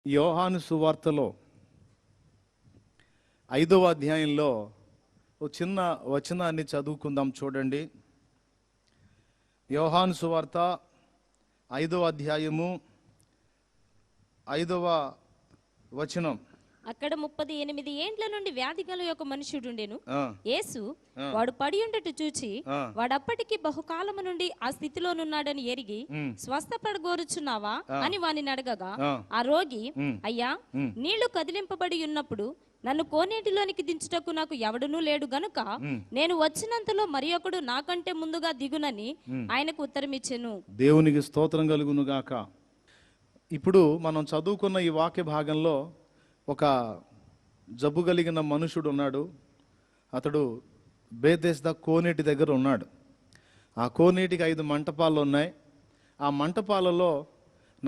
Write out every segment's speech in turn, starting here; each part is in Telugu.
యోహాను సువార్తలో 5వ అధ్యాయంలో ఒక చిన్న వచనాన్ని చదువుకుందాం. చూడండి, యోహాను సువార్త 5వ అధ్యాయము 5వ వచనం. అక్కడ 38 ఏండ్ల నుండి వ్యాధి గల ఒక మనుషుడుండెను. యేసు వాడు పడి ఉండట చూచి వాడప్పటికి బహుకాలము నుండి ఆ స్థితిలోనున్నాడని ఎరిగి స్వస్థపడగోరుచున్నావా అని వానిని అడగగా, ఆ రోగి, అయ్యా, నీళ్లు కదిలింపబడి ఉన్నప్పుడు నన్ను కోనేటిలోనికి దించుటకు నాకు ఎవడునూ లేడు గనుక నేను వచ్చినంతలో మరి ఒకడు నాకంటే ముందుగా దిగునని ఆయనకు ఉత్తరమిచ్చెను. దేవునికి స్తోత్రం కలుగును గాక. ఇప్పుడు మనం చదువుకున్న ఈ వాక్య భాగంలో ఒక జబ్బు కలిగిన మనుషుడు ఉన్నాడు. అతడు బేతెస్దా కోనేటి దగ్గర ఉన్నాడు. ఆ కోనేటికి 5 మంటపాలు ఉన్నాయి. ఆ మంటపాలలో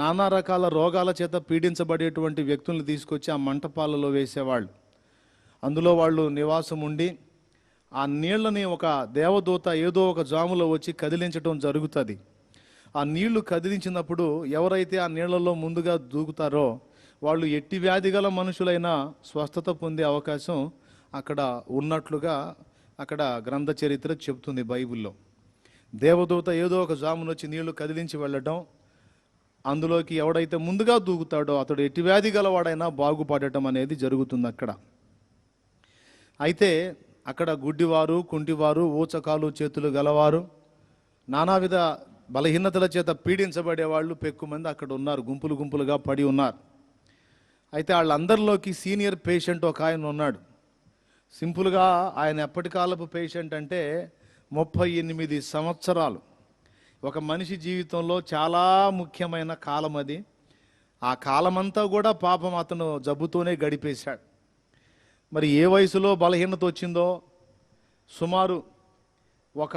నానా రకాల రోగాల చేత పీడించబడేటువంటి వ్యక్తులను తీసుకొచ్చి ఆ మంటపాలలో వేసేవాళ్ళు. అందులో వాళ్ళు నివాసం ఉండి ఆ నీళ్ళని ఒక దేవదూత ఏదో ఒక జాములో వచ్చి కదిలించడం జరుగుతుంది. ఆ నీళ్లు కదిలించినప్పుడు ఎవరైతే ఆ నీళ్లలో ముందుగా దూకుతారో వాళ్ళు ఎట్టి వ్యాధి గల మనుషులైనా స్వస్థత పొందే అవకాశం అక్కడ ఉన్నట్లుగా అక్కడ గ్రంథ చరిత్ర చెప్తుంది బైబిల్లో. దేవదూత ఏదో ఒక జామును వచ్చి నీళ్లు కదిలించి వెళ్ళడం, అందులోకి ఎవడైతే ముందుగా దూకుతాడో అతడు ఎట్టి వ్యాధి గలవాడైనా బాగుపడటం అనేది జరుగుతుంది అక్కడ. అయితే అక్కడ గుడ్డివారు, కుంటివారు, ఊచకాలు చేతులు గలవారు, నానావిధ బలహీనతల చేత పీడించబడేవాళ్ళు పెక్కుమంది అక్కడ ఉన్నారు, గుంపులు గుంపులుగా పడి ఉన్నారు. అయితే వాళ్ళందరిలోకి సీనియర్ పేషెంట్ ఒక ఆయన ఉన్నాడు. సింపుల్గా ఆయన ఎప్పటి కాలపు పేషెంట్ అంటే 38 సంవత్సరాలు. ఒక మనిషి జీవితంలో చాలా ముఖ్యమైన కాలం అది. ఆ కాలమంతా కూడా పాపం అతను జబ్బుతోనే గడిపేశాడు. మరి ఏ వయసులో బలహీనత వచ్చిందో, సుమారు ఒక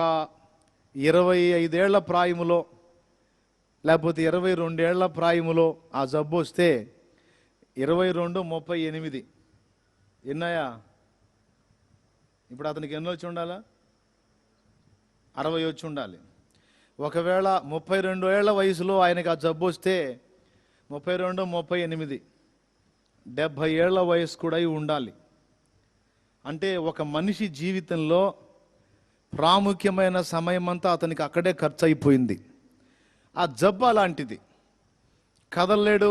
25 ఏళ్ల ప్రాయములో లేకపోతే 22 ఏళ్ల ప్రాయములో ఆ జబ్బు వస్తే 22, 38 ఎన్నాయా? ఇప్పుడు అతనికి ఎన్నో వచ్చి ఉండాలా? 60 వచ్చి ఉండాలి. ఒకవేళ 32 ఏళ్ల వయసులో ఆయనకు ఆ జబ్బు వస్తే 32, 38, 70 ఏళ్ల వయసు కూడా ఉండాలి. అంటే ఒక మనిషి జీవితంలో ప్రాముఖ్యమైన సమయం అంతా అతనికి అక్కడే ఖర్చు అయిపోయింది. ఆ జబ్బు అలాంటిది. కదలలేడు,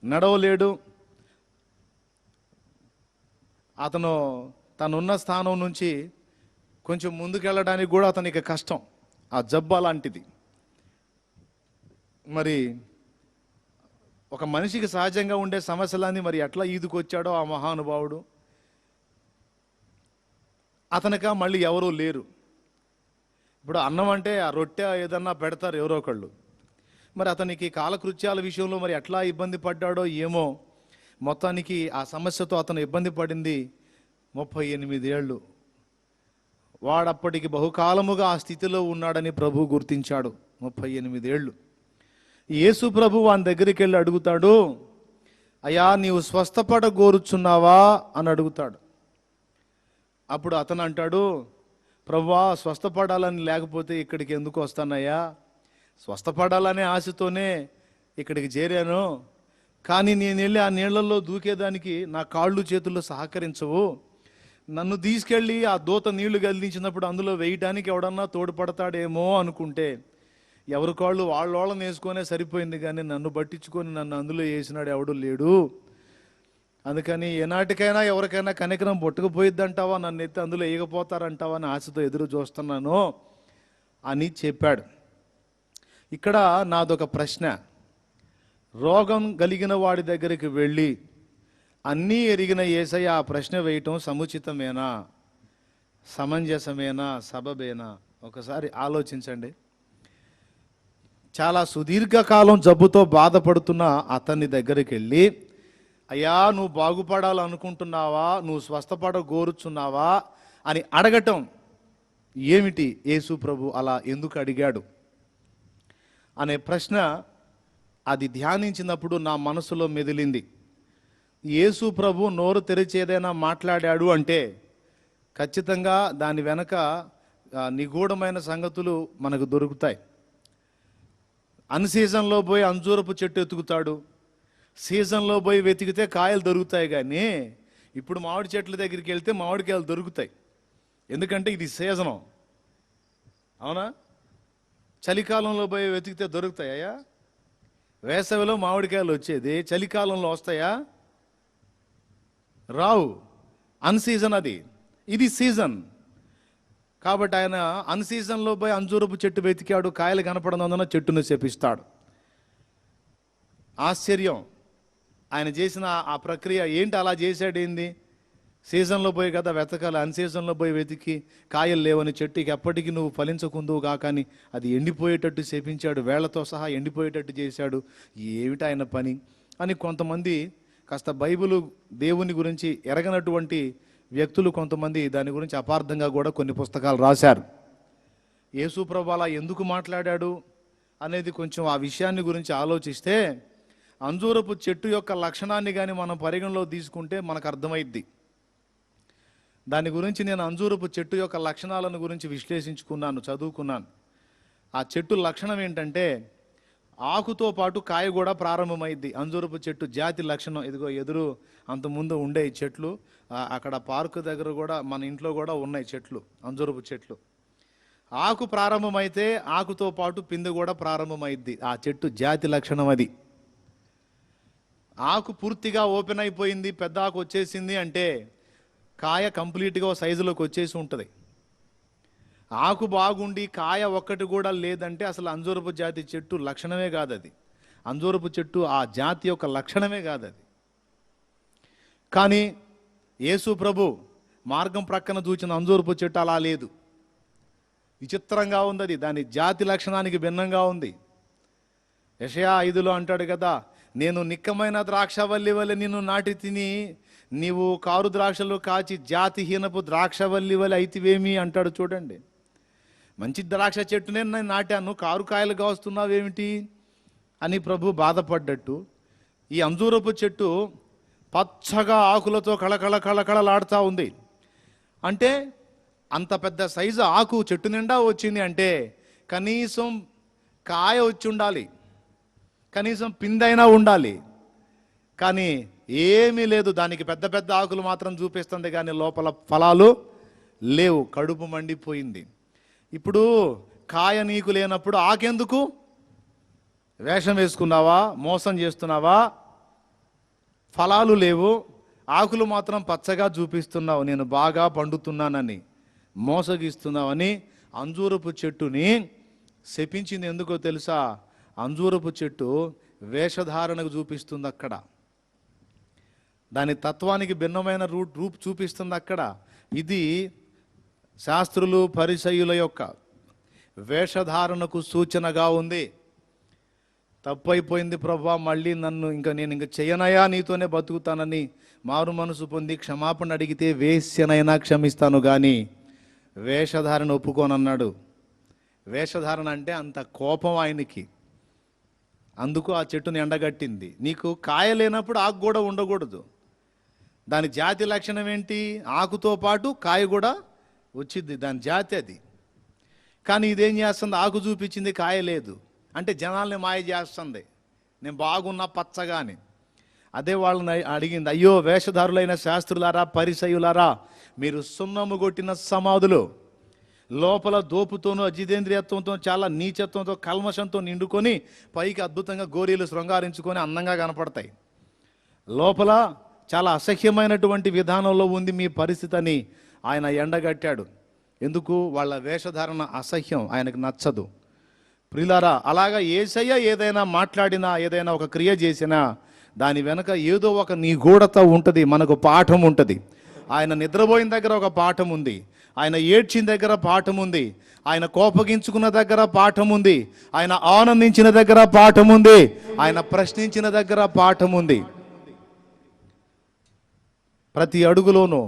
నడవలేడు. అతను తనున్న స్థానం నుంచి కొంచెం ముందుకెళ్ళడానికి కూడా అతనికి కష్టం. ఆ జబ్బు అలాంటిది. మరి ఒక మనిషికి సహజంగా ఉండే సమస్యలన్నీ మరి ఎట్లా ఈదుకొచ్చాడో ఆ మహానుభావుడు. అతనిక మళ్ళీ ఎవరూ లేరు. ఇప్పుడు అన్నం అంటే ఆ రొట్టె ఏదన్నా పెడతారు ఎవరో ఒకళ్ళు. మరి అతనికి కాలకృత్యాల విషయంలో మరి ఎట్లా ఇబ్బంది పడ్డాడో ఏమో. మొత్తానికి ఆ సమస్యతో అతను ఇబ్బంది పడింది 38 ఏళ్ళు. వాడప్పటికి బహుకాలముగా ఆ స్థితిలో ఉన్నాడని ప్రభు గుర్తించాడు. 38 ఏళ్ళు. యేసు ప్రభు వాని దగ్గరికి వెళ్ళి అడుగుతాడు, అయ్యా, నీవు స్వస్థపడగోరుచున్నావా అని అడుగుతాడు. అప్పుడు అతను అంటాడు, ప్రభువా, స్వస్థపడాలని లేకపోతే ఇక్కడికి ఎందుకు వస్తానయ్యా? స్వస్థపడాలనే ఆశతోనే ఇక్కడికి చేరాను. కానీ నేను వెళ్ళి ఆ నీళ్లలో దూకేదానికి నా కాళ్ళు చేతుల్లో సహకరించవు. నన్ను తీసుకెళ్ళి ఆ దూత నీళ్లు కదిలించినప్పుడు అందులో వేయటానికి ఎవడన్నా తోడ్పడతాడేమో అనుకుంటే ఎవరి కాళ్ళు వాళ్ళని వేసుకొనే సరిపోయింది, కానీ నన్ను పట్టించుకొని నన్ను అందులో వేసినాడు ఎవడు లేడు. అందుకని ఏనాటికైనా ఎవరికైనా కనికరం పుట్టకపోయిద్దంటావా, నన్ను ఎత్తి అందులో వేయకపోతారంటావా అని ఆశతో ఎదురు చూస్తున్నాను అని చెప్పాడు. ఇక్కడ నాదొక ప్రశ్న. రోగం కలిగిన వాడి దగ్గరికి వెళ్ళి అన్నీ ఎరిగిన యేసయ్య ఆ ప్రశ్న వేయటం సముచితమేనా, సమంజసమేనా, సబబేనా? ఒకసారి ఆలోచించండి. చాలా సుదీర్ఘకాలం జబ్బుతో బాధపడుతున్న అతని దగ్గరికి వెళ్ళి, అయ్యా, నువ్వు బాగుపడాలనుకుంటున్నావా, నువ్వు స్వస్థపడగోరుచున్నావా అని అడగటం ఏమిటి? యేసు ప్రభు అలా ఎందుకు అడిగాడు అనే ప్రశ్న అది ధ్యానించినప్పుడు నా మనసులో మెదిలింది. యేసు ప్రభు నోరు తెరిచేదైనా మాట్లాడాడు అంటే ఖచ్చితంగా దాని వెనక నిగూఢమైన సంగతులు మనకు దొరుకుతాయి. అన్సీజన్లో పోయి అంజూరపు చెట్టు ఎత్తుకుతాడు, సీజన్లో పోయి వెతికితే కాయలు దొరుకుతాయి, కానీ ఇప్పుడు మామిడి చెట్ల దగ్గరికి వెళ్తే మామిడికాయలు దొరుకుతాయి. ఎందుకంటే ఇది సీజను. అవునా? చలికాలంలో పోయి వెతికితే దొరుకుతాయా? వేసవిలో మామిడికాయలు వచ్చేది, చలికాలంలో వస్తాయా? రావు. అన్సీజన్ అది. ఇది సీజన్. కాబట్టి ఆయన అన్సీజన్లో పోయి అంజూరపు చెట్టు వెతికాడు, కాయలు కనపడనందున చెట్టును శపిస్తాడు. ఆశ్చర్యం ఆయన చేసిన ఆ ప్రక్రియ ఏంటి? అలా చేశాడు ఏంది? సీజన్లో పోయి కదా వెతకాలి, అన్సీజన్లో పోయి వెతికి కాయలు లేవని చెట్టుకి ఎప్పటికీ నువ్వు ఫలించకుందువు కాకని అది ఎండిపోయేటట్టు శపించాడు, వేళ్లతో సహా ఎండిపోయేటట్టు చేశాడు. ఏమిటి ఆయన పని అని కొంతమంది కాస్త బైబిలు దేవుని గురించి ఎరగనటువంటి వ్యక్తులు కొంతమంది దాని గురించి అపార్థంగా కూడా కొన్ని పుస్తకాలు రాశారు. యేసు ప్రభువు అలా ఎందుకు మాట్లాడాడు అనేది కొంచెం ఆ విషయాన్ని గురించి ఆలోచిస్తే, అంజూరపు చెట్టు యొక్క లక్షణాన్ని కానీ మనం పరిగణలో తీసుకుంటే మనకు అర్థమైద్ది. దాని గురించి నేను అంజూరపు చెట్టు యొక్క లక్షణాలను గురించి విశ్లేషించుకున్నాను, చదువుకున్నాను. ఆ చెట్టు లక్షణం ఏంటంటే ఆకుతో పాటు కాయ కూడా ప్రారంభమైద్ది. అంజూరపు చెట్టు జాతి లక్షణం ఇదిగో ఎదురు అంతకుముందు ఉండే చెట్లు, అక్కడ పార్కు దగ్గర కూడా మన ఇంట్లో కూడా ఉన్నాయి చెట్లు, అంజూరపు చెట్లు. ఆకు ప్రారంభమైతే ఆకుతో పాటు పిందె కూడా ప్రారంభమైద్ది. ఆ చెట్టు జాతి లక్షణం అది. ఆకు పూర్తిగా ఓపెన్ అయిపోయింది, పెద్ద ఆకు వచ్చేసింది అంటే కాయ కంప్లీట్గా సైజులోకి వచ్చేసి ఉంటుంది. ఆకు బాగుండి కాయ ఒక్కటి కూడా లేదంటే అసలు అంజూరపు జాతి చెట్టు లక్షణమే కాదు అది. అంజూరపు చెట్టు ఆ జాతి యొక్క లక్షణమే కాదు అది. కానీ యేసు ప్రభు మార్గం ప్రక్కన చూచిన అంజూరపు చెట్టు అలా లేదు. విచిత్రంగా ఉంది అది. దాని జాతి లక్షణానికి భిన్నంగా ఉంది. యెషయా 5లో అంటాడు కదా, నేను నిక్కమైన ద్రాక్షవల్లి వలె నిన్ను నాటి తిని నీవు కారు ద్రాక్షలు కాచి జాతిహీనపు ద్రాక్షవల్లి వలె అయితివేమి అంటాడు. చూడండి, మంచి ద్రాక్ష చెట్టునే నేను నాటాను, కారు కాయలు కాస్తున్నావేమిటి అని ప్రభు బాధపడ్డట్టు ఈ అంజూరపు చెట్టు పచ్చగా ఆకులతో కళకళ కళకళలాడుతూ ఉంది. అంటే అంత పెద్ద సైజు ఆకు చెట్టు నిండా వచ్చింది అంటే కనీసం కాయ వచ్చి ఉండాలి, కనీసం పిందైనా ఉండాలి. కానీ ఏమీ లేదు. దానికి పెద్ద పెద్ద ఆకులు మాత్రం చూపిస్తుంది కానీ లోపల ఫలాలు లేవు. కడుపు మండిపోయింది. ఇప్పుడు కాయ నీకు లేనప్పుడు ఆకెందుకు? వేషం వేసుకున్నావా? మోసం చేస్తున్నావా? ఫలాలు లేవు, ఆకులు మాత్రం పచ్చగా చూపిస్తున్నావు, నేను బాగా పండుతున్నానని మోసగిస్తున్నావని అంజూరపు చెట్టుని శపించింది. ఎందుకో తెలుసా? అంజూరపు చెట్టు వేషధారణకు చూపిస్తుంది అక్కడ. దాని తత్వానికి భిన్నమైన రూపు చూపిస్తుంది అక్కడ. ఇది శాస్త్రులు పరిసయ్యుల యొక్క వేషధారణకు సూచనగా ఉంది. తప్పైపోయింది ప్రభా, మళ్ళీ నేను ఇంక చేయనయా, నీతోనే బతుకుతానని మారు మనసు పొంది క్షమాపణ అడిగితే వేశ్యనైనా క్షమిస్తాను కానీ వేషధారణ ఒప్పుకోనన్నాడు. వేషధారణ అంటే అంత కోపం ఆయనకి. అందుకు ఆ చెట్టుని ఎండగట్టింది. నీకు కాయ లేనప్పుడు ఆకు కూడా ఉండకూడదు. దాని జాతి లక్షణం ఏంటి? ఆకుతో పాటు కాయ కూడా వచ్చింది, దాని జాతి అది. కానీ ఇదేం చేస్తుంది? ఆకు చూపించింది, కాయ లేదు అంటే జనాల్ని మాయ చేస్తుంది, నేను బాగున్నా పచ్చగా అని. అదే వాళ్ళని అడిగింది, అయ్యో వేషధారులైన శాస్త్రులారా, పరిసయ్యులారా, మీరు సున్నము కొట్టిన సమాధులు, లోపల దోపుతోనూ అజితేంద్రియత్వంతో చాలా నీచత్వంతో కల్మషంతో నిండుకొని పైకి అద్భుతంగా గోరీలు శృంగారించుకొని అందంగా కనపడతాయి, లోపల చాలా అసహ్యమైనటువంటి విధానంలో ఉంది మీ పరిస్థితి అని ఆయన ఎండగట్టాడు. ఎందుకు? వాళ్ళ వేషధారణ అసహ్యం, ఆయనకు నచ్చదు. ప్రియులారా, అలాగా యేసయ్య ఏదైనా మాట్లాడినా, ఏదైనా ఒక క్రియ చేసినా దాని వెనక ఏదో ఒక నిగూఢత ఉంటుంది, మనకు పాఠం ఉంటుంది. ఆయన నిద్రపోయిన దగ్గర ఒక పాఠం ఉంది, ఆయన ఏడ్చిన దగ్గర పాఠం ఉంది, ఆయన కోపగించుకున్న దగ్గర పాఠం ఉంది, ఆయన ఆనందించిన దగ్గర పాఠం ఉంది, ఆయన ప్రశ్నించిన దగ్గర పాఠం ఉంది. ప్రతి అడుగులోనూ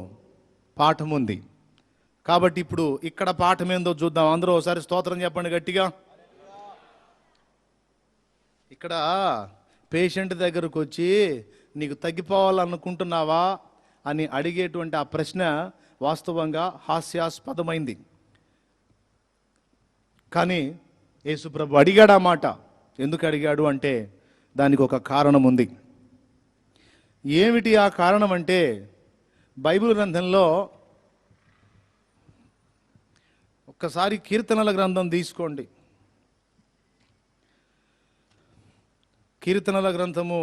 పాఠం ఉంది. కాబట్టి ఇప్పుడు ఇక్కడ పాఠం ఏందో చూద్దాం. అందరూ ఒకసారి స్తోత్రం చెప్పండి గట్టిగా. ఇక్కడ పేషెంట్ దగ్గరకు వచ్చి నీకు తగ్గిపోవాలనుకుంటున్నావా అని అడిగేటువంటి ఆ ప్రశ్న వాస్తవంగా హాస్యాస్పదమైంది. కానీ యేసుప్రభు అడిగాడు ఆ మాట. ఎందుకు అడిగాడు అంటే దానికి ఒక కారణం ఉంది. ఏమిటి ఆ కారణం అంటే, బైబిల్ గ్రంథంలో ఒక్కసారి కీర్తనల గ్రంథం తీసుకోండి. కీర్తనల గ్రంథము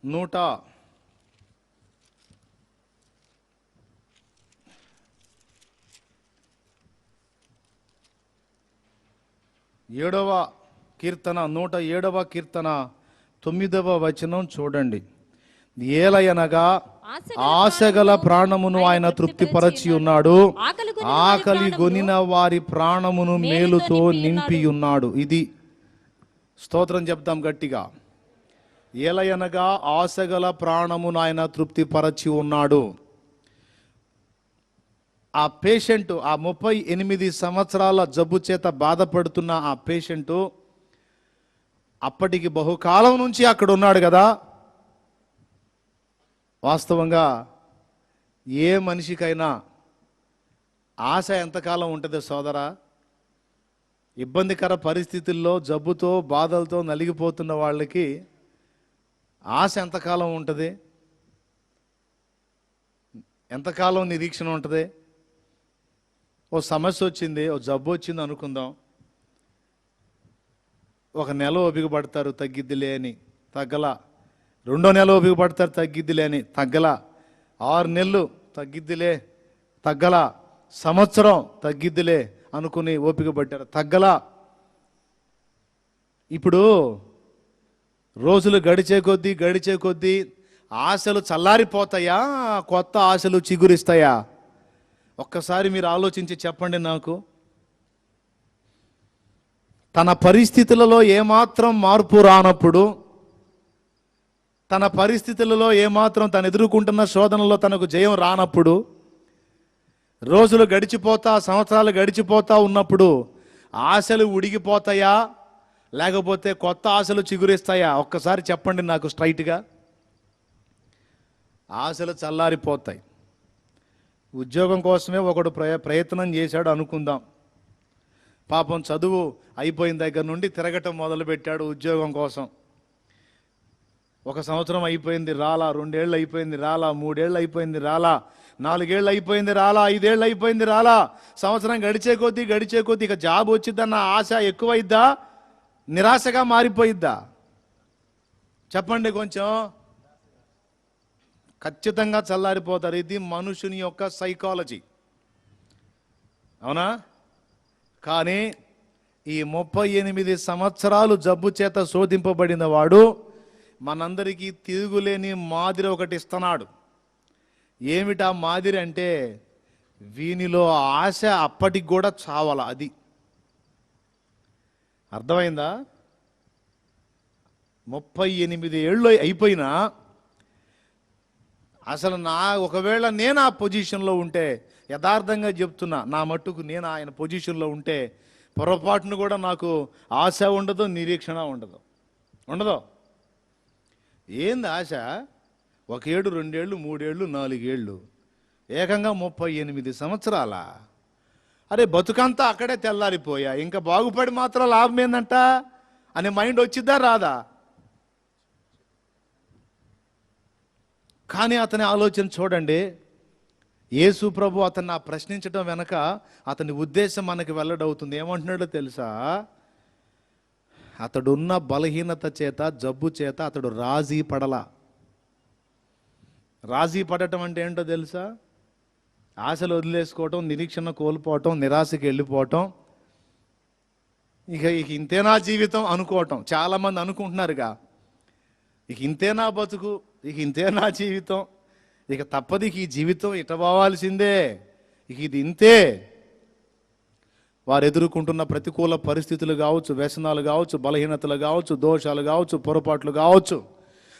107వ కీర్తన 107వ కీర్తన 9వ వచనం చూడండి. ఏలయనగా ఆశగల ప్రాణమును ఆయన తృప్తిపరచి ఉన్నాడు, ఆకలి గొనిన వారి ప్రాణమును మేలుతో నింపి ఉన్నాడు. ఇది స్తోత్రం చెప్తాం గట్టిగా. ఏలయనగా ఆశగల ప్రాణమును ఆయన తృప్తిపరచి ఉన్నాడు. ఆ పేషెంట్, ఆ 38 సంవత్సరాల జబ్బు చేత బాధపడుతున్న ఆ పేషెంటు అప్పటికి బహుకాలం నుంచి అక్కడ ఉన్నాడు కదా. వాస్తవంగా ఏ మనిషికైనా ఆశ ఎంతకాలం ఉంటుంది సోదరా? ఇబ్బందికర పరిస్థితుల్లో జబ్బుతో బాధలతో నలిగిపోతున్న వాళ్ళకి ఆశ ఎంతకాలం ఉంటుంది? ఎంతకాలం నిరీక్షణ ఉంటుంది? ఓ సమస్య వచ్చింది, ఓ జబ్బు వచ్చింది అనుకుందాం. ఒక నెల ఓపిక పడతారు తగ్గిద్దిలే అని, తగ్గలా. 2వ నెల ఓపిక పడతారు తగ్గిద్దిలే అని, తగ్గలా. 6 నెలలు తగ్గిద్దిలే, తగ్గలా. సంవత్సరం తగ్గిద్దిలే అనుకుని ఓపిక పడ్డారు, తగ్గలా. ఇప్పుడు రోజులు గడిచే కొద్దీ ఆశలు చల్లారిపోతాయా, కొత్త ఆశలు చిగురిస్తాయా? ఒక్కసారి మీరు ఆలోచించి చెప్పండి నాకు. తన పరిస్థితులలో ఏమాత్రం మార్పు రానప్పుడు, తన పరిస్థితులలో ఏమాత్రం తను ఎదుర్కొంటున్న శోధనలో తనకు జయం రానప్పుడు, రోజులు గడిచిపోతా, సంవత్సరాలు గడిచిపోతా ఉన్నప్పుడు ఆశలు ఉడిగిపోతాయా, లేకపోతే కొత్త ఆశలు చిగురిస్తాయా? ఒక్కసారి చెప్పండి నాకు స్ట్రైట్గా. ఆశలు చల్లారిపోతాయి. ఉద్యోగం కోసమే ఒకడు ప్రయత్నం చేశాడు అనుకుందాం. పాపం చదువు అయిపోయిన దగ్గర నుండి తిరగటం మొదలుపెట్టాడు ఉద్యోగం కోసం. 1 సంవత్సరం అయిపోయింది రాలా, 2 ఏళ్ళు అయిపోయింది రాలా, 3 ఏళ్ళు అయిపోయింది రాలా, 4 ఏళ్ళు అయిపోయింది రాలా, 5 ఏళ్ళు అయిపోయింది రాలా. సంవత్సరం గడిచే కొద్దీ ఇక జాబ్ వచ్చిద్దన్న ఆశ ఎక్కువైద్దా, నిరాశగా మారిపోయిద్దా? చెప్పండి కొంచెం. ఖచ్చితంగా చల్లారిపోతారు. ఇది మనుషుని యొక్క సైకాలజీ, అవునా? కానీ ఈ 38 సంవత్సరాలు జబ్బు చేత శోధింపబడిన వాడు మనందరికీ తిరుగులేని మాదిరి ఒకటి ఇస్తున్నాడు. ఏమిటా మాదిరి అంటే, వీనిలో ఆశ అప్పటికి కూడా చావాల. అది అర్థమైందా? 38 ఏళ్ళు అయిపోయినా అసలు ఒకవేళ నేను ఆ పొజిషన్లో ఉంటే, యథార్థంగా చెప్తున్నా, నా మట్టుకు నేను ఆయన పొజిషన్లో ఉంటే పొరపాటును కూడా నాకు ఆశ ఉండదు, నిరీక్షణ ఉండదు. ఏంది ఆశ? 1 ఏడు, 2 ఏళ్ళు, 3 ఏళ్ళు, 4 ఏళ్ళు, ఏకంగా 38 సంవత్సరాల. అరే బతుకంతా అక్కడే తెల్లారిపోయా, ఇంకా బాగుపడి మాత్రం లాభం ఏందంట అనే మైండ్ వచ్చిద్దా రాదా? కానీ అతని ఆలోచన చూడండి. యేసు ప్రభు అతన్ని ప్రశ్నించడం వెనక అతని ఉద్దేశం మనకి వెల్లడవుతుంది. ఏమంటున్నాడో తెలుసా? అతడున్న బలహీనత చేత, జబ్బు చేత అతడు రాజీ పడలా. రాజీ పడటం అంటే ఏంటో తెలుసా? ఆశలు వదిలేసుకోవటం, నిరీక్షణ కోల్పోవటం, నిరాశకి వెళ్ళిపోవటం, ఇక ఇంతేనా జీవితం అనుకోవటం. చాలామంది అనుకుంటున్నారుగా, ఇక ఇంతేనా బతుకు, ఇక ఇంతేనా జీవితం, ఇక తప్పదు, ఇక ఈ జీవితం ఇట పోవాల్సిందే, ఇక ఇది ఇంతే. వారు ఎదుర్కొంటున్న ప్రతికూల పరిస్థితులు కావచ్చు, వ్యసనాలు కావచ్చు, బలహీనతలు కావచ్చు, దోషాలు కావచ్చు, పొరపాట్లు కావచ్చు,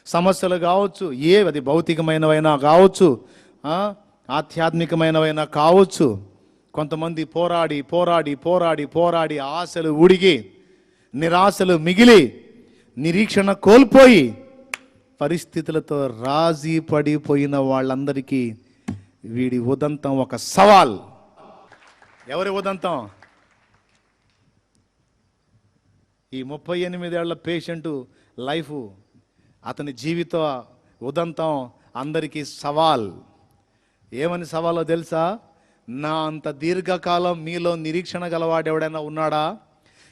సమస్యలు కావచ్చు, అది భౌతికమైనవైనా కావచ్చు, ఆధ్యాత్మికమైనవైనా కావచ్చు. కొంతమంది పోరాడి ఆశలు ఉడిగి, నిరాశలు మిగిలి, నిరీక్షణ కోల్పోయి, పరిస్థితులతో రాజీ పడిపోయిన వాళ్ళందరికీ వీడి ఉదంతం ఒక సవాల్. ఎవరి ఉదంతం? ఈ 38 ఏళ్ల పేషెంటు లైఫ్, అతని జీవిత ఉదంతం అందరికీ సవాల్. ఏమని సవాలో తెలుసా? నా అంత దీర్ఘకాలం మీలో నిరీక్షణ గలవాడు ఎవడైనా ఉన్నాడా?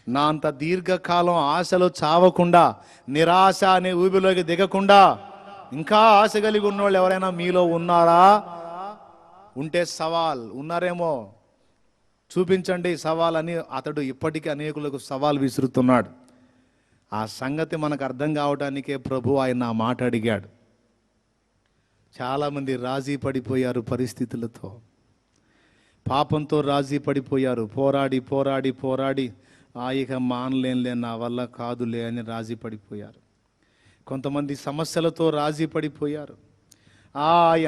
నా అంత దీర్ఘకాలం ఆశలో చావకుండా, నిరాశ అనే ఊబిలోకి దిగకుండా ఇంకా ఆశ కలిగి ఉన్నవాళ్ళు ఎవరైనా మీలో ఉన్నారా? ఉంటే సవాల్. ఉన్నారేమో చూపించండి సవాల్ అని అతడు ఇప్పటికీ అనేకులకు సవాల్ విసురుతున్నాడు. ఆ సంగతి మనకు అర్థం కావడానికే ప్రభు ఆయన ఆ మాట అడిగాడు. చాలామంది రాజీ పడిపోయారు పరిస్థితులతో, పాపంతో రాజీ పడిపోయారు. పోరాడి పోరాడి పోరాడి ఇక మానలేనులే, నా వల్ల కాదులే అని రాజీ పడిపోయారు. కొంతమంది సమస్యలతో రాజీ పడిపోయారు.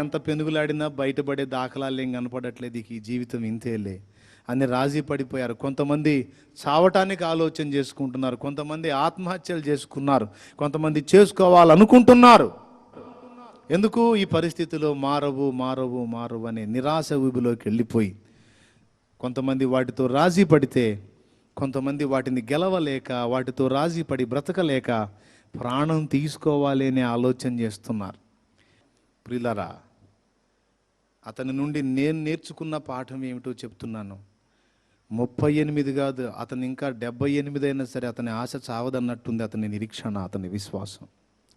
ఎంత పెనుగులాడినా బయటపడే దాఖలాలు ఏం కనపడట్లేదు, ఈ జీవితం ఇంతేలే అని రాజీ పడిపోయారు. కొంతమంది చావటానికి ఆలోచన చేసుకుంటున్నారు, కొంతమంది ఆత్మహత్యలు చేసుకున్నారు, కొంతమంది చేసుకోవాలనుకుంటున్నారు. ఎందుకు? ఈ పరిస్థితిలో మారవు మారవు మారవు అనే నిరాశ ఊబిలోకి వెళ్ళిపోయి కొంతమంది వాటితో రాజీ పడితే, కొంతమంది వాటిని గెలవలేక, వాటితో రాజీ పడి బ్రతకలేక ప్రాణం తీసుకోవాలి అనే ఆలోచన చేస్తున్నారు. ప్రియులారా, అతని నుండి నేను నేర్చుకున్న పాఠం ఏమిటో చెప్తున్నాను. 38 కాదు, అతను ఇంకా 78 అయినా సరే అతని ఆశ చావదన్నట్టుంది. అతని నిరీక్షణ, అతని విశ్వాసం,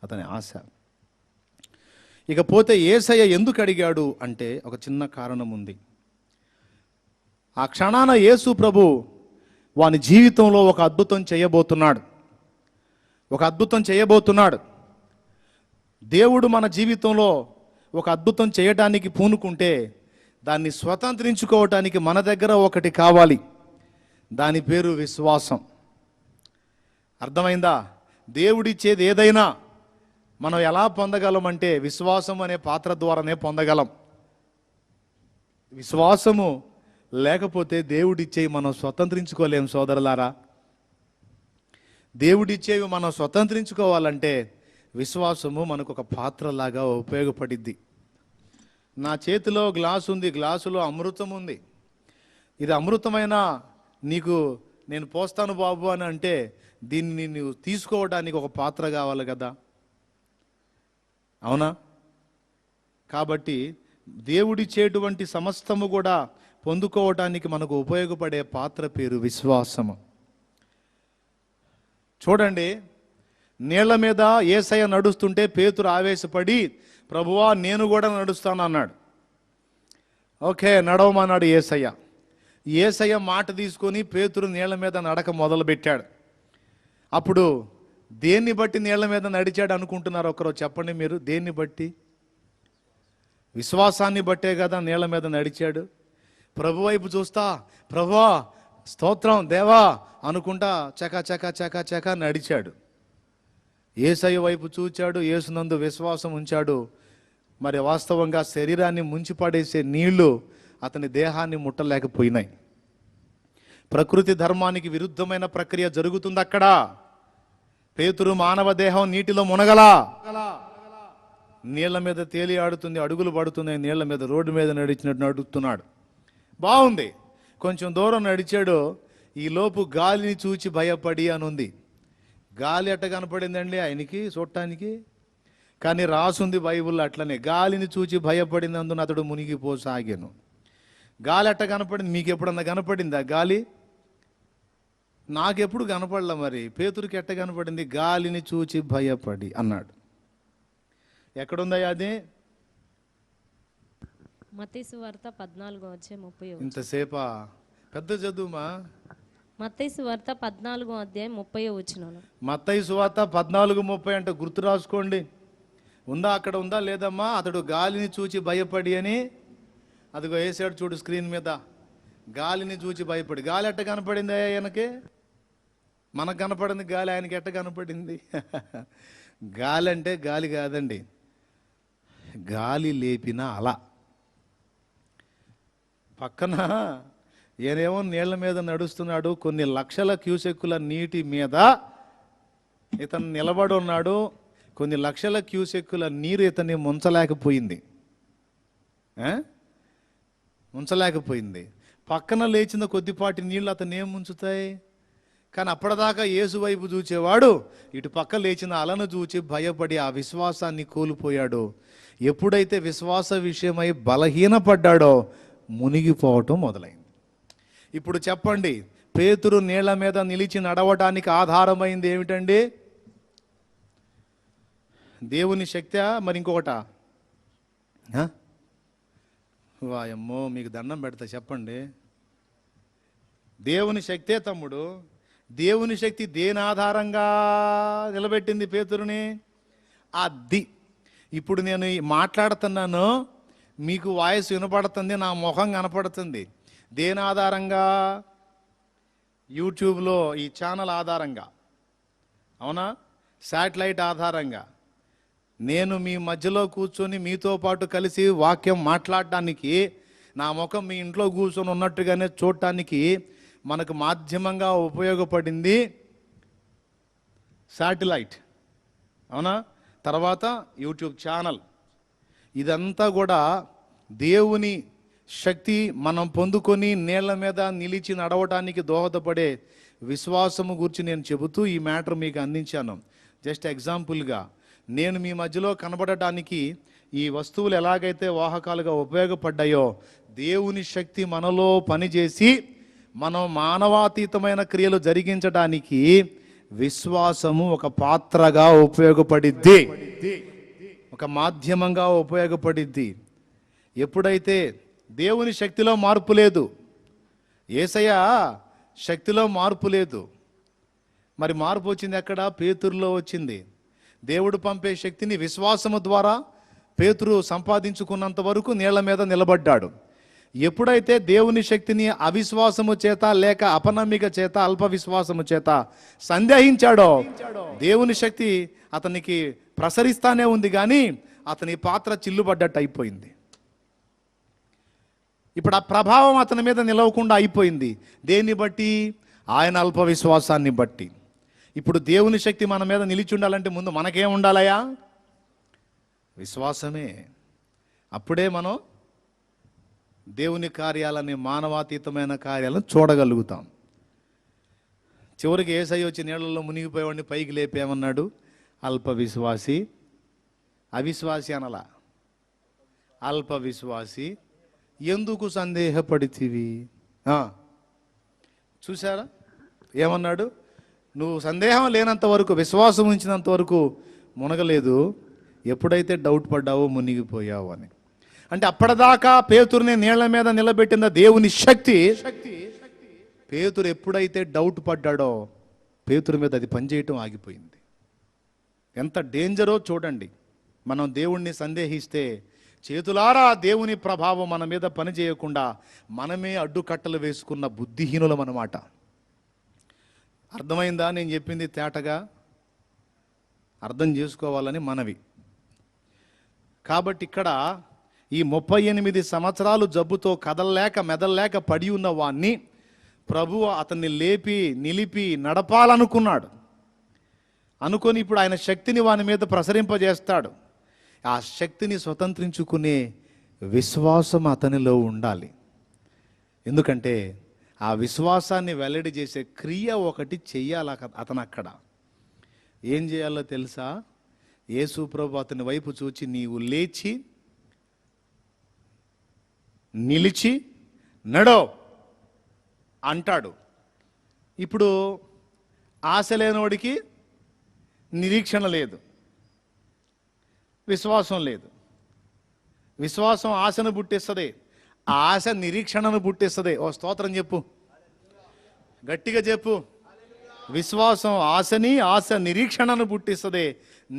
అతని ఆశ. ఇకపోతే యేసయ్య ఎందుకు అడిగాడు అంటే ఒక చిన్న కారణం ఉంది. ఆ క్షణాన యేసు ప్రభు వాని జీవితంలో ఒక అద్భుతం చేయబోతున్నాడు. ఒక అద్భుతం చేయబోతున్నాడు. దేవుడు మన జీవితంలో ఒక అద్భుతం చేయడానికి పూనుకుంటే దాన్ని స్వతంత్రించుకోవటానికి మన దగ్గర ఒకటి కావాలి. దాని పేరు విశ్వాసం. అర్థమైందా? దేవుడిచ్చేది ఏదైనా మనం ఎలా పొందగలం? విశ్వాసం అనే పాత్ర ద్వారానే పొందగలం. విశ్వాసము లేకపోతే దేవుడిచ్చేవి మనం స్వతంత్రించుకోలేం సోదరులారా. దేవుడిచ్చేవి మనం స్వతంత్రించుకోవాలంటే విశ్వాసము మనకు ఒక పాత్రలాగా ఉపయోగపడిద్ది. నా చేతిలో గ్లాసు ఉంది, గ్లాసులో అమృతం ఉంది. ఇది అమృతమైన నీకు నేను పోస్తాను బాబు అని అంటే దీన్ని నువ్వు తీసుకోవడానికి ఒక పాత్ర కావాలి కదా, అవునా? కాబట్టి దేవుడిచ్చేటువంటి సమస్తము కూడా పొందుకోవటానికి మనకు ఉపయోగపడే పాత్ర పేరు విశ్వాసము. చూడండి, నీళ్ల మీద యేసయ్య నడుస్తుంటే పేతురు ఆవేశపడి, ప్రభువా నేను కూడా నడుస్తాను అన్నాడు. ఓకే, నడవమన్నాడు యేసయ్య. యేసయ్య మాట తీసుకొని పేతురు నీళ్ల మీద నడక మొదలుపెట్టాడు. అప్పుడు దేన్ని బట్టి నీళ్ల మీద నడిచాడు అనుకుంటున్నారు? ఒకరు చెప్పండి మీరు, దేన్ని బట్టి? విశ్వాసాన్ని బట్టే కదా నీళ్ల మీద నడిచాడు. ప్రభు వైపు చూస్తా, ప్రభువా స్తోత్రం దేవా అనుకుంటా చక చక చక చక నడిచాడు. యేసయ్య వైపు చూచాడు, యేసునందు విశ్వాసం ఉంచాడు. మరి వాస్తవంగా శరీరాన్ని ముంచిపడేసే నీళ్లు అతని దేహాన్ని ముట్టలేకపోయినాయి. ప్రకృతి ధర్మానికి విరుద్ధమైన ప్రక్రియ జరుగుతుంది అక్కడ. పేతురు మానవ దేహం నీటిలో మునగలా, నీళ్ల మీద తేలి ఆడుతుంది, అడుగులు పడుతున్నాయి నీళ్ల మీద, రోడ్డు మీద నడిచినట్టు నడుస్తున్నాడు. బాగుంది. కొంచెం దూరం నడిచాడు, ఈలోపు గాలిని చూచి భయపడి అని ఉంది. గాలి ఎట్ట కనపడిందండి ఆయనకి చూడటానికి? కానీ రాసుంది బైబిల్లో అట్లనే, గాలిని చూచి భయపడినందున అతడు మునిగిపోసాగాను. గాలి ఎట్ట కనపడింది? మీకు ఎప్పుడన్నా కనపడిందా గాలి? నాకెప్పుడు కనపడలే. మరి పేతురికి ఎట్ట కనపడింది? గాలిని చూచి భయపడి అన్నాడు. ఎక్కడుందా అది? మత్తయి సువార్త 14:30. ఇంతసేపా? పెద్ద చదువుమా. మత్తయి సువార్త 14:30. మత్తయి సువార్త 14:30 అంటే గుర్తు రాసుకోండి. ఉందా? అక్కడ ఉందా లేదమ్మా? అతడు గాలిని చూచి భయపడి అని అదిగో వేసాడు చూడు స్క్రీన్ మీద. గాలిని చూచి భయపడి. గాలి ఎట్ట కనపడింది ఆయనకి? మనకు కనపడింది గాలి, ఆయనకి ఎట్ట కనపడింది? గాలి అంటే గాలి కాదండి, గాలి లేపిన అల. పక్కన ఈయనేమో నీళ్ల మీద నడుస్తున్నాడు, కొన్ని లక్షల క్యూసెక్కుల నీటి మీద ఇతను నిలబడి ఉన్నాడు. కొన్ని లక్షల క్యూసెక్కుల నీరు ఇతన్ని ముంచలేకపోయింది. ముంచలేకపోయింది. పక్కన లేచిన కొద్దిపాటి నీళ్లు అతను ఏం ముంచుతాయి? కానీ అప్పటిదాకా యేసు వైపు చూచేవాడు ఇటు పక్క లేచిన అలను చూచి భయపడి ఆ విశ్వాసాన్ని కోల్పోయాడు. ఎప్పుడైతే విశ్వాస విషయమై బలహీనపడ్డాడో మునిగిపోవటం మొదలైంది. ఇప్పుడు చెప్పండి, పేతురు నీళ్ల మీద నిలిచి నడవటానికి ఆధారమైంది ఏమిటండి? దేవుని శక్తి మరి ఇంకొకట? వాయమ్మో, మీకు దండం పెడతా చెప్పండి. దేవుని శక్తే తమ్ముడు. దేవుని శక్తి దేని ఆధారంగా నిలబెట్టింది పేతురుని? అది ఇప్పుడు నేను మాట్లాడుతున్నాను, మీకు వాయిస్ వినపడుతుంది, నా ముఖం కనపడుతుంది. దేని ఆధారంగా? యూట్యూబ్లో ఈ ఛానల్ ఆధారంగా, అవునా? శాటిలైట్ ఆధారంగా నేను మీ మధ్యలో కూర్చొని మీతో పాటు కలిసి వాక్యం మాట్లాడడానికి, నా ముఖం మీ ఇంట్లో కూర్చొని ఉన్నట్టుగానే చూడటానికి మనకు మాధ్యమంగా ఉపయోగపడింది శాటిలైట్, అవునా? తర్వాత యూట్యూబ్ ఛానల్. ఇదంతా కూడా దేవుని శక్తి మనం పొందుకొని నీళ్ల మీద నిలిచి నడవటానికి దోహదపడే విశ్వాసము గురించి నేను చెబుతూ ఈ మ్యాటర్ మీకు అందించాను. జస్ట్ ఎగ్జాంపుల్గా నేను మీ మధ్యలో కనబడటానికి ఈ వస్తువులు ఎలాగైతే వాహకాలుగా ఉపయోగపడ్డాయో, దేవుని శక్తి మనలో పనిచేసి మనం మానవాతీతమైన క్రియలు జరిగించడానికి విశ్వాసము ఒక పాత్రగా ఉపయోగపడిద్ది, ఒక మాధ్యమంగా ఉపయోగపడిద్ది. ఎప్పుడైతే దేవుని శక్తిలో మార్పు లేదు, యేసయ్య శక్తిలో మార్పు లేదు, మరి మార్పు వచ్చింది ఎక్కడ? పేతురులో వచ్చింది. దేవుడు పంపే శక్తిని విశ్వాసము ద్వారా పేతురు సంపాదించుకున్నంత వరకు నీళ్ల మీద నిలబడ్డాడు. ఎప్పుడైతే దేవుని శక్తిని అవిశ్వాసము చేత లేక అపనమ్మిక చేత అల్ప విశ్వాసము చేత సందేహించాడో, దేవుని శక్తి అతనికి ప్రసరిస్తానే ఉంది, కానీ అతని పాత్ర చిల్లుబడ్డట్టు అయిపోయింది. ఇప్పుడు ఆ ప్రభావం అతని మీద నిలవకుండా అయిపోయింది. దేన్ని బట్టి? ఆయన అల్ప విశ్వాసాన్ని బట్టి. ఇప్పుడు దేవుని శక్తి మన మీద నిలిచి ఉండాలంటే ముందు మనకేం ఉండాలయా? విశ్వాసమే. అప్పుడే మనం దేవుని కార్యాలని, మానవాతీతమైన కార్యాలను చూడగలుగుతాం. చివరికి యేసయ్య వచ్చి నీళ్లలో మునిగిపోయేవాడిని పైకి లేపేమన్నాడు? అల్ప విశ్వాసి. అవిశ్వాసి అనలా, అల్ప విశ్వాసి, ఎందుకు సందేహపడితివి? చూసారా ఏమన్నాడు? నువ్వు సందేహం లేనంత వరకు, విశ్వాసం ఉంచినంత వరకు మునగలేదు, ఎప్పుడైతే డౌట్ పడ్డావో మునిగిపోయావు అని. అంటే అప్పటిదాకా పేతురుని నీళ్ల మీద నిలబెట్టిన దేవుని శక్తి, పేతురు ఎప్పుడైతే డౌట్ పడ్డాడో పేతురు మీద అది పనిచేయటం ఆగిపోయింది. ఎంత డేంజరో చూడండి. మనం దేవుణ్ణి సందేహిస్తే చేతులారా దేవుని ప్రభావం మన మీద పనిచేయకుండా మనమే అడ్డుకట్టలు వేసుకున్న బుద్ధిహీనులం అన్నమాట. అర్థమైందా నేను చెప్పింది? తేటగా అర్థం చేసుకోవాలని మనవి. కాబట్టి ఇక్కడ ఈ 38 సంవత్సరాలు జబ్బుతో కదలలేక మెదలలేక పడి ఉన్న వాణ్ణి ప్రభువు అతన్ని లేపి నిలిపి నడపాలనుకున్నాడు. అనుకొని ఇప్పుడు ఆయన శక్తిని వాని మీద ప్రసరింపజేస్తాడు. ఆ శక్తిని స్వతంత్రించుకునే విశ్వాసం అతనిలో ఉండాలి. ఎందుకంటే ఆ విశ్వాసాన్ని వెల్లడి చేసే క్రియ ఒకటి చెయ్యాలి అతను. అక్కడ ఏం చేయాలో తెలుసా? యేసు ప్రభు అతని వైపు చూచి, నీవు లేచి నిలిచి నడో అంటాడు. ఇప్పుడు ఆశ లేనివాడికి నిరీక్షణ లేదు, విశ్వాసం లేదు. విశ్వాసం ఆశను పుట్టిస్తుంది, ఆశ నిరీక్షణను పుట్టిస్తుంది. ఓ స్తోత్రం చెప్పు, గట్టిగా చెప్పు. విశ్వాసం ఆశని, ఆశ నిరీక్షణను పుట్టిస్తుంది,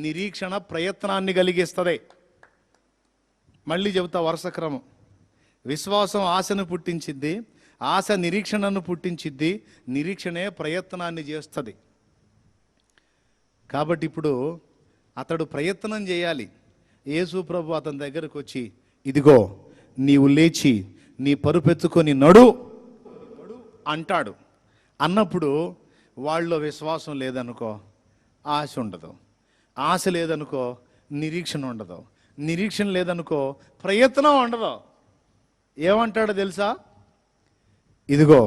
నిరీక్షణ ప్రయత్నాన్ని కలిగిస్తుంది. మళ్ళీ చెబుతా వరుస క్రమం. విశ్వాసం ఆశను పుట్టించిద్ది, ఆశ నిరీక్షణను పుట్టించిద్ది, నిరీక్షణే ప్రయత్నాన్ని చేస్తుంది. కాబట్టి ఇప్పుడు అతడు ప్రయత్నం చేయాలి. యేసు ప్రభు అతని దగ్గరకు వచ్చి, ఇదిగో నీవు లేచి నీ పరుపెత్తుకొని నడు అంటాడు. అన్నప్పుడు వాళ్ళలో విశ్వాసం లేదనుకో ఆశ ఉండదు, ఆశ లేదనుకో నిరీక్షణ ఉండదు, నిరీక్షణ లేదనుకో ప్రయత్నం ఉండదు. ఏమంటాడో తెలుసా? ఇదిగో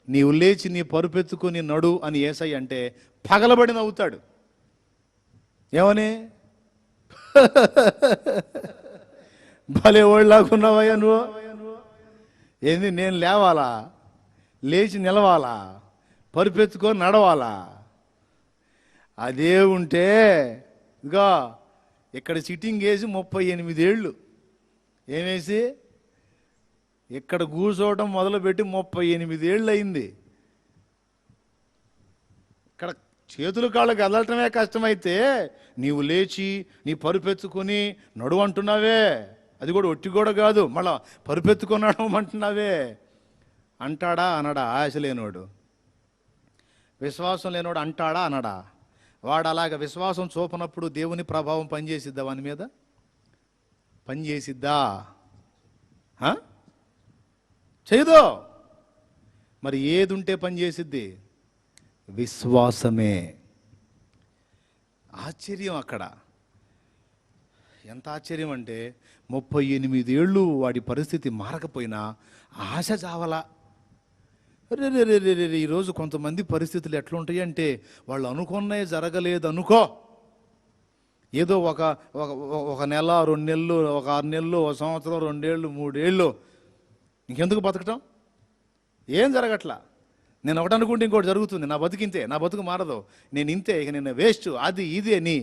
నీవు లేచి నీ పరుపెత్తుకుని నడు అని యేసయ్య అంటే పగలబడి నవ్వుతాడు. ఏమని? భలే ఓళ్ళలాగున్నావయ్యా నువ్వు. ఏంది, నేను లేవాలా, లేచి నిలవాలా, పరుపెత్తుకొని నడవాలా? అదే ఉంటే ఇదిగో ఇక్కడ సిట్టింగ్ వేసి 38 ఏళ్ళు ఏమేసి ఇక్కడ కూర్చోవటం మొదలుపెట్టి 38 ఏళ్ళు అయింది. ఇక్కడ చేతులు కాళ్ళకు కదలటమే కష్టమైతే నీవు లేచి నీ పరుపెత్తుకొని నడువు అంటున్నావే, అది కూడా ఒట్టి కూడా కాదు, మళ్ళా పరుపెత్తుకొని నడవమంటున్నావే. అంటాడా అనడా? ఆశ లేనోడు, విశ్వాసం లేనోడు అంటాడా అనడా? వాడు అలాగ విశ్వాసం చూపనప్పుడు దేవుని ప్రభావం పనిచేసిద్దా వాని మీద? పనిచేసిద్దా? చేయదు. మరి ఏది ఉంటే పనిచేసిద్ది? విశ్వాసమే. ఆశ్చర్యం అక్కడ. ఎంత ఆశ్చర్యం అంటే 38 ఏళ్ళు వాడి పరిస్థితి మారకపోయినా ఆశ చావలా. రే ఈరోజు కొంతమంది పరిస్థితులు ఎట్లుంటాయి అంటే వాళ్ళు అనుకున్నవి జరగలేదు అనుకో, ఏదో ఒక నెల 2 నెలలు, ఒక 6 నెలలు, ఒక సంవత్సరం, 2 ఏళ్ళు, 3 ఏళ్ళు, ఇంకెందుకు బతకటం? ఏం జరగట్లా. నేను ఒకటి అనుకుంటే ఇంకోటి జరుగుతుంది. నా బతుకింతే, నా బతుకు మారదు, నేను ఇంతే, ఇక నేను వేస్ట్, అది ఇది అని.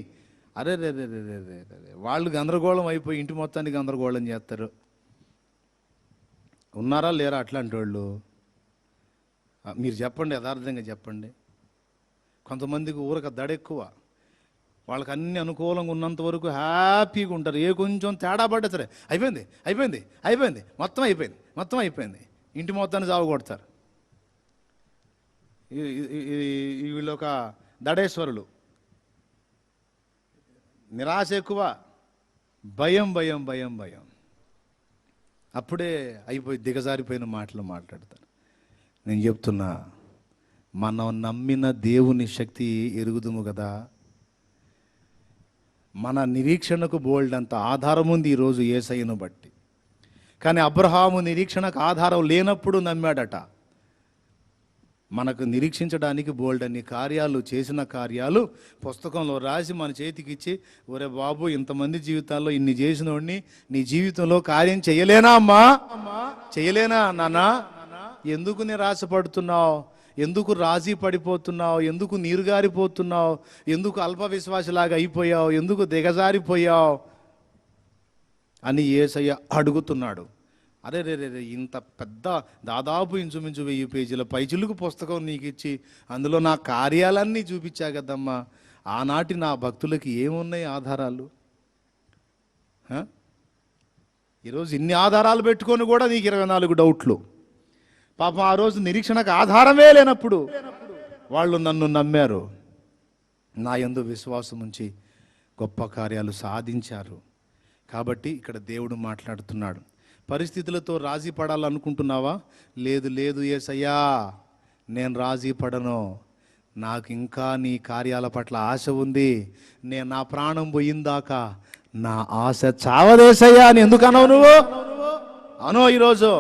అరే రే రే రే రే రే వాళ్ళు గందరగోళం అయిపోయి ఇంటి మొత్తానికి గందరగోళం చేస్తారు. ఉన్నారా లేరా అట్లాంటి వాళ్ళు? మీరు చెప్పండి, యథార్థంగా చెప్పండి. కొంతమందికి ఊరక దడెక్కువ, వాళ్ళకి అన్ని అనుకూలంగా ఉన్నంత వరకు హ్యాపీగా ఉంటారు. ఏ కొంచెం తేడా పడ్డా సరే అయిపోయింది అయిపోయింది అయిపోయింది మొత్తం అయిపోయింది మొత్తం అయిపోయింది, ఇంటి మొత్తాన్ని చావగొడతారు. వీళ్ళు ఒక దడేశ్వరులు. నిరాశ ఎక్కువ, భయం భయం భయం భయం, అప్పుడే అయిపోయి దిగజారిపోయిన మాటలు మాట్లాడతారు. నేను చెప్తున్నా, మనం నమ్మిన దేవుని శక్తి ఎరుగుదుము కదా. మన నిరీక్షణకు బోల్డంత ఆధారం ఉంది ఈరోజు యేసయ్యను బట్టి. కానీ అబ్రహాము నిరీక్షణకు ఆధారం లేనప్పుడు నమ్మాడట. మనకు నిరీక్షించడానికి బోల్డన్ని కార్యాలు, చేసిన కార్యాలు పుస్తకంలో రాసి మన చేతికి ఇచ్చి, ఒరే బాబు ఇంతమంది జీవితాల్లో ఇన్ని చేసినోడిని నీ జీవితంలో కార్యం చేయలేనా అమ్మా, చేయలేనా నాన్న? ఎందుకు నిరాశపడుతున్నావు? ఎందుకు రాజీ పడిపోతున్నావు? ఎందుకు నీరుగారిపోతున్నావు? ఎందుకు అల్ప విశ్వాసలాగా అయిపోయావు? ఎందుకు దిగజారిపోయావు అని యేసయ్య అడుగుతున్నాడు. అరే రే రే ఇంత పెద్ద, దాదాపు ఇంచుమించు 1000 పేజీల పైచిలుకు పుస్తకం నీకు ఇచ్చి అందులో నా కార్యాలన్నీ చూపించా కదమ్మా, ఆనాటి నా భక్తులకి ఏమున్నాయి ఆధారాలు? ఈరోజు ఇన్ని ఆధారాలు పెట్టుకొని కూడా నీకు 24 డౌట్లు. పాపం ఆ రోజు నిరీక్షణకు ఆధారమే లేనప్పుడు వాళ్ళు నన్ను నమ్మారు, నా యందు విశ్వాసం ఉంచి గొప్ప కార్యాలు సాధించారు. కాబట్టి ఇక్కడ దేవుడు మాట్లాడుతున్నాడు. పరిస్థితులతో రాజీ పడాలనుకుంటున్నావా? లేదు లేదు యేసయ్యా, నేను రాజీ పడను, నాకు ఇంకా నీ కార్యాల పట్ల ఆశ ఉంది. నేను నా ప్రాణం పోయిందాకా నా ఆశ చావదేసయ్యా అని ఎందుకు అనవు నువ్వు? అనో ఈరోజు